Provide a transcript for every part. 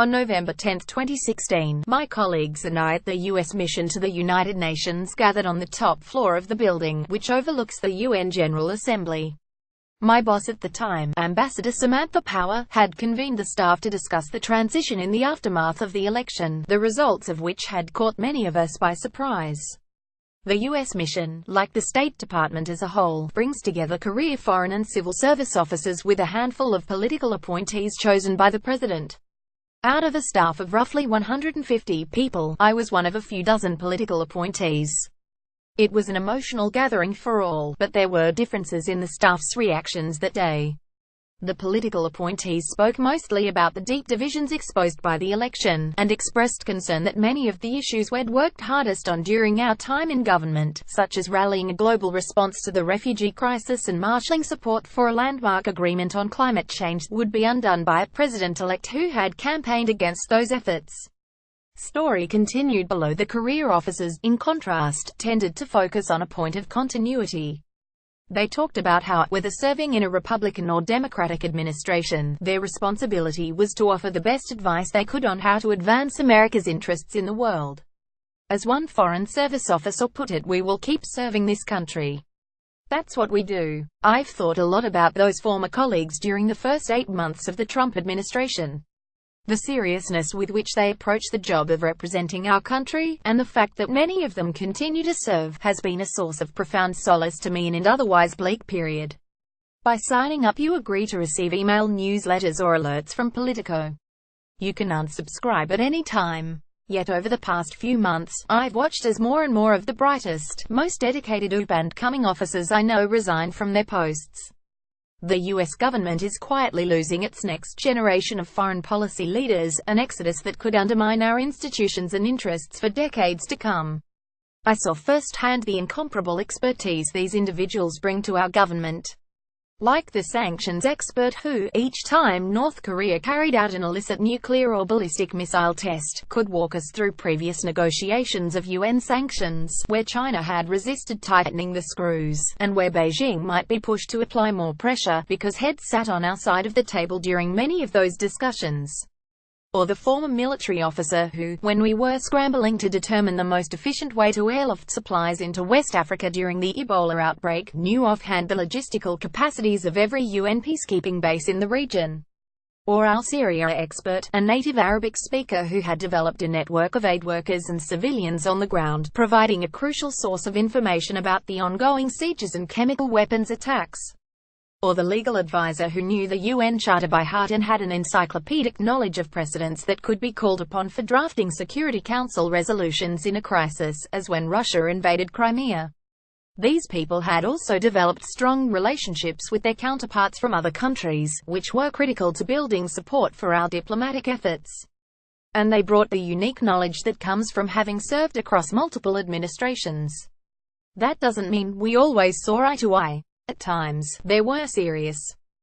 On November 10, 2016, my colleagues and I at the U.S. mission to the United Nations gathered on the top floor of the building, which overlooks the UN General Assembly. My boss at the time, Ambassador Samantha Power, had convened the staff to discuss the transition in the aftermath of the election, the results of which had caught many of us by surprise. The U.S. mission, like the State Department as a whole, brings together career foreign and civil service officers with a handful of political appointees chosen by the President. Out of a staff of roughly 150 people, I was one of a few dozen political appointees. It was an emotional gathering for all, but there were differences in the staff's reactions that day. The political appointees spoke mostly about the deep divisions exposed by the election, and expressed concern that many of the issues we'd worked hardest on during our time in government, such as rallying a global response to the refugee crisis and marshalling support for a landmark agreement on climate change, would be undone by a president-elect who had campaigned against those efforts. Story continued below. The career officers, in contrast, tended to focus on a point of continuity. They talked about how, whether serving in a Republican or Democratic administration, their responsibility was to offer the best advice they could on how to advance America's interests in the world. As one Foreign Service officer put it, "We will keep serving this country. That's what we do." I've thought a lot about those former colleagues during the first 8 months of the Trump administration. The seriousness with which they approach the job of representing our country, and the fact that many of them continue to serve, has been a source of profound solace to me in an otherwise bleak period. By signing up, you agree to receive email newsletters or alerts from Politico. You can unsubscribe at any time. Yet over the past few months, I've watched as more and more of the brightest, most dedicated up-and-coming officers I know resign from their posts. The U.S. government is quietly losing its next generation of foreign policy leaders, an exodus that could undermine our institutions and interests for decades to come. I saw firsthand the incomparable expertise these individuals bring to our government. Like the sanctions expert who, each time North Korea carried out an illicit nuclear or ballistic missile test, could walk us through previous negotiations of UN sanctions, where China had resisted tightening the screws, and where Beijing might be pushed to apply more pressure, because heads sat on our side of the table during many of those discussions. Or the former military officer who, when we were scrambling to determine the most efficient way to airlift supplies into West Africa during the Ebola outbreak, knew offhand the logistical capacities of every UN peacekeeping base in the region. Or our Syria expert, a native Arabic speaker who had developed a network of aid workers and civilians on the ground, providing a crucial source of information about the ongoing sieges and chemical weapons attacks. Or the legal advisor who knew the UN Charter by heart and had an encyclopedic knowledge of precedents that could be called upon for drafting Security Council resolutions in a crisis, as when Russia invaded Crimea. These people had also developed strong relationships with their counterparts from other countries, which were critical to building support for our diplomatic efforts. And they brought the unique knowledge that comes from having served across multiple administrations. That doesn't mean we always saw eye to eye. At times, there were serious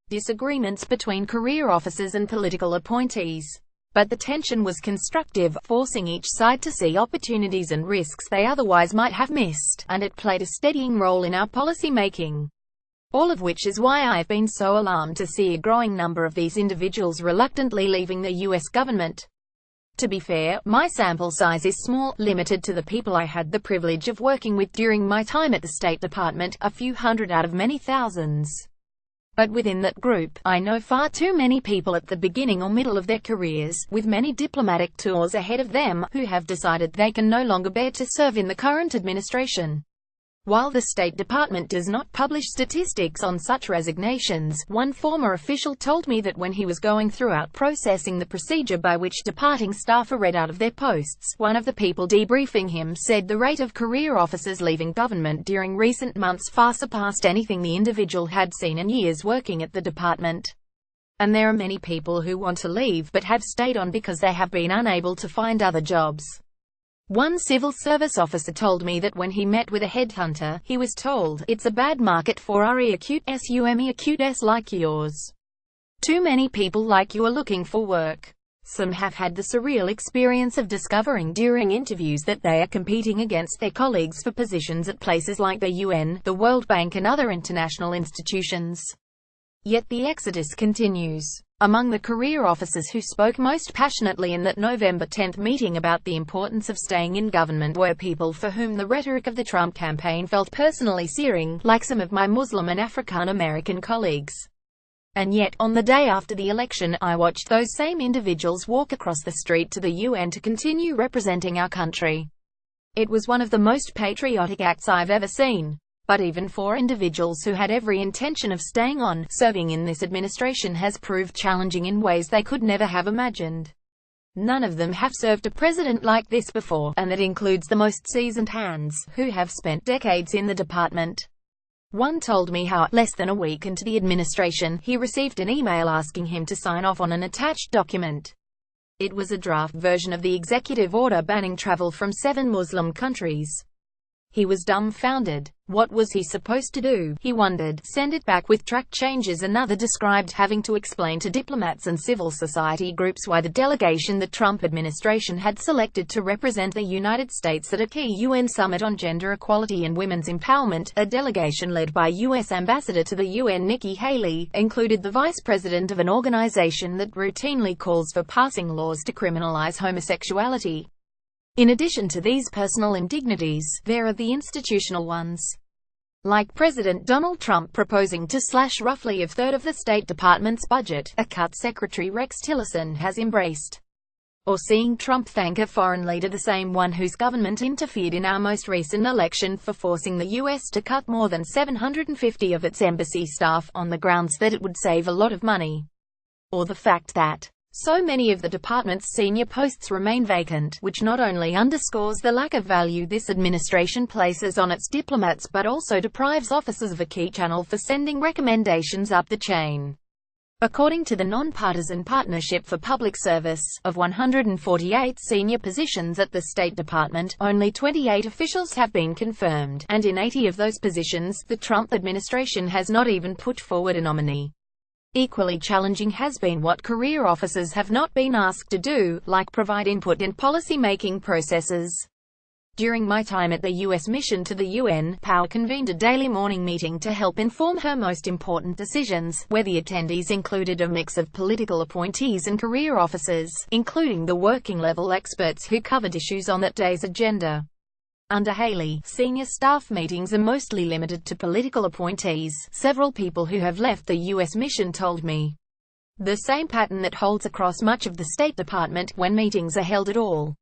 disagreements between career officers and political appointees. But the tension was constructive, forcing each side to see opportunities and risks they otherwise might have missed, and it played a steadying role in our policy making. All of which is why I've been so alarmed to see a growing number of these individuals reluctantly leaving the U.S. government. To be fair, my sample size is small, limited to the people I had the privilege of working with during my time at the State Department, a few hundred out of many thousands. But within that group, I know far too many people at the beginning or middle of their careers, with many diplomatic tours ahead of them, who have decided they can no longer bear to serve in the current administration. While the State Department does not publish statistics on such resignations, one former official told me that when he was going throughout processing the procedure by which departing staff are read out of their posts, one of the people debriefing him said the rate of career officers leaving government during recent months far surpassed anything the individual had seen in years working at the department. And there are many people who want to leave but have stayed on because they have been unable to find other jobs. One civil service officer told me that when he met with a headhunter, he was told, "It's a bad market for acute acutes like yours. Too many people like you are looking for work." Some have had the surreal experience of discovering during interviews that they are competing against their colleagues for positions at places like the UN, the World Bank and other international institutions. Yet the exodus continues. Among the career officers who spoke most passionately in that November 10 meeting about the importance of staying in government were people for whom the rhetoric of the Trump campaign felt personally searing, like some of my Muslim and African-American colleagues. And yet, on the day after the election, I watched those same individuals walk across the street to the UN to continue representing our country. It was one of the most patriotic acts I've ever seen. But even for individuals who had every intention of staying on, serving in this administration has proved challenging in ways they could never have imagined. None of them have served a president like this before, and that includes the most seasoned hands, who have spent decades in the department. One told me how, less than a week into the administration, he received an email asking him to sign off on an attached document. It was a draft version of the executive order banning travel from 7 Muslim countries. He was dumbfounded. What was he supposed to do? He wondered. Send it back with track changes. Another described having to explain to diplomats and civil society groups why the delegation the Trump administration had selected to represent the United States at a key UN summit on gender equality and women's empowerment, a delegation led by U.S. Ambassador to the UN Nikki Haley, included the vice president of an organization that routinely calls for passing laws to criminalize homosexuality. In addition to these personal indignities, there are the institutional ones. Like President Donald Trump proposing to slash roughly a third of the State Department's budget, a cut Secretary Rex Tillerson has embraced. Or seeing Trump thank a foreign leader, the same one whose government interfered in our most recent election for forcing the U.S. to cut more than 750 of its embassy staff, on the grounds that it would save a lot of money. Or the fact that so many of the department's senior posts remain vacant, which not only underscores the lack of value this administration places on its diplomats but also deprives officers of a key channel for sending recommendations up the chain. According to the Nonpartisan Partnership for Public Service, of 148 senior positions at the State Department, only 28 officials have been confirmed, and in 80 of those positions, the Trump administration has not even put forward a nominee. Equally challenging has been what career officers have not been asked to do, like provide input in policy-making processes. During my time at the U.S. mission to the UN, Powell convened a daily morning meeting to help inform her most important decisions, where the attendees included a mix of political appointees and career officers, including the working-level experts who covered issues on that day's agenda. Under Haley, senior staff meetings are mostly limited to political appointees, several people who have left the U.S. mission told me. The same pattern that holds across much of the State Department, when meetings are held at all.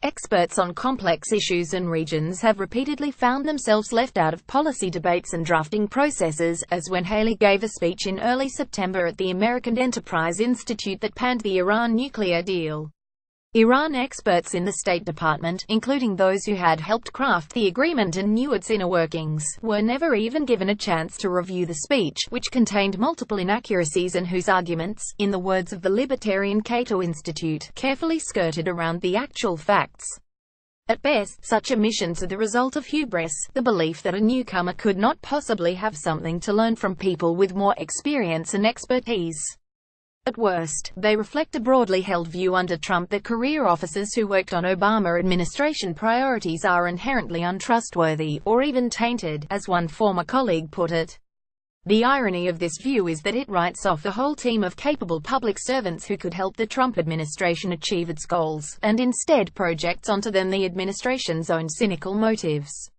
Experts on complex issues and regions have repeatedly found themselves left out of policy debates and drafting processes, as when Haley gave a speech in early September at the American Enterprise Institute that panned the Iran nuclear deal. Iran experts in the State Department, including those who had helped craft the agreement and knew its inner workings, were never even given a chance to review the speech, which contained multiple inaccuracies and whose arguments, in the words of the libertarian Cato Institute, carefully skirted around the actual facts. At best, such omissions are the result of hubris, the belief that a newcomer could not possibly have something to learn from people with more experience and expertise. At worst, they reflect a broadly held view under Trump that career officers who worked on Obama administration priorities are inherently untrustworthy, or even tainted, as one former colleague put it. The irony of this view is that it writes off the whole team of capable public servants who could help the Trump administration achieve its goals, and instead projects onto them the administration's own cynical motives.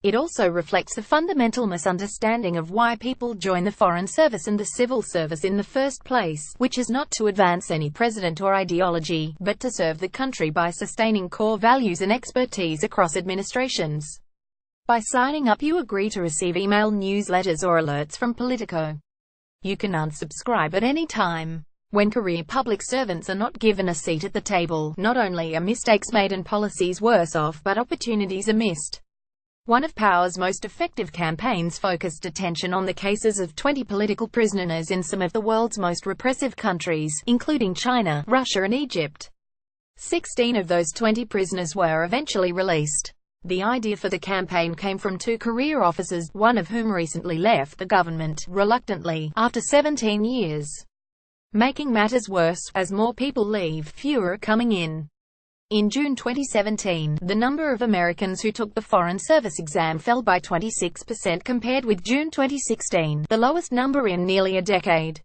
It also reflects a fundamental misunderstanding of why people join the Foreign Service and the civil service in the first place, which is not to advance any president or ideology, but to serve the country by sustaining core values and expertise across administrations. By signing up, you agree to receive email newsletters or alerts from Politico. You can unsubscribe at any time. When career public servants are not given a seat at the table, not only are mistakes made and policies worse off, but opportunities are missed. One of Powell's most effective campaigns focused attention on the cases of 20 political prisoners in some of the world's most repressive countries, including China, Russia and Egypt. 16 of those 20 prisoners were eventually released. The idea for the campaign came from 2 career officers, one of whom recently left the government, reluctantly, after 17 years. Making matters worse, as more people leave, fewer are coming in. In June 2017, the number of Americans who took the Foreign Service exam fell by 26% compared with June 2016, the lowest number in nearly a decade.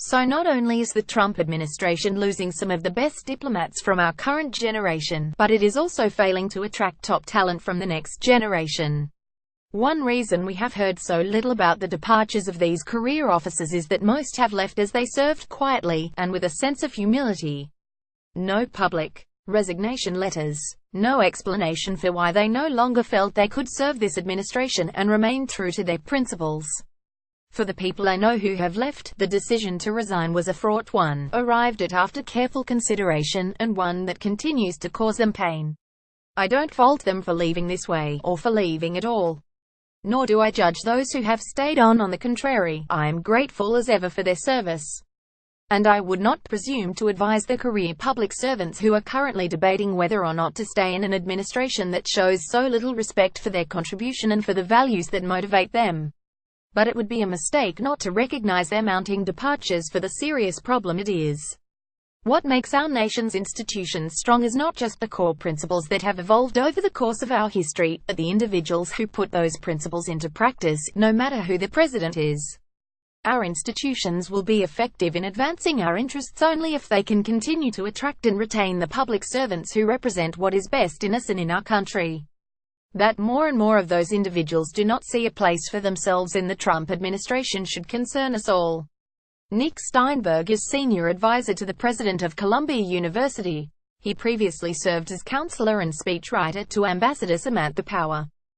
So not only is the Trump administration losing some of the best diplomats from our current generation, but it is also failing to attract top talent from the next generation. One reason we have heard so little about the departures of these career officers is that most have left as they served quietly, and with a sense of humility. No public resignation letters. No explanation for why they no longer felt they could serve this administration and remain true to their principles. For the people I know who have left, the decision to resign was a fraught one, arrived at after careful consideration, and one that continues to cause them pain. I don't fault them for leaving this way, or for leaving at all. Nor do I judge those who have stayed on the contrary. I am grateful as ever for their service. And I would not presume to advise the career public servants who are currently debating whether or not to stay in an administration that shows so little respect for their contribution and for the values that motivate them. But it would be a mistake not to recognize their mounting departures for the serious problem it is. What makes our nation's institutions strong is not just the core principles that have evolved over the course of our history, but the individuals who put those principles into practice, no matter who the president is. Our institutions will be effective in advancing our interests only if they can continue to attract and retain the public servants who represent what is best in us and in our country. That more and more of those individuals do not see a place for themselves in the Trump administration should concern us all. Nick Steinberg is senior advisor to the president of Columbia University. He previously served as counselor and speechwriter to Ambassador Samantha Power.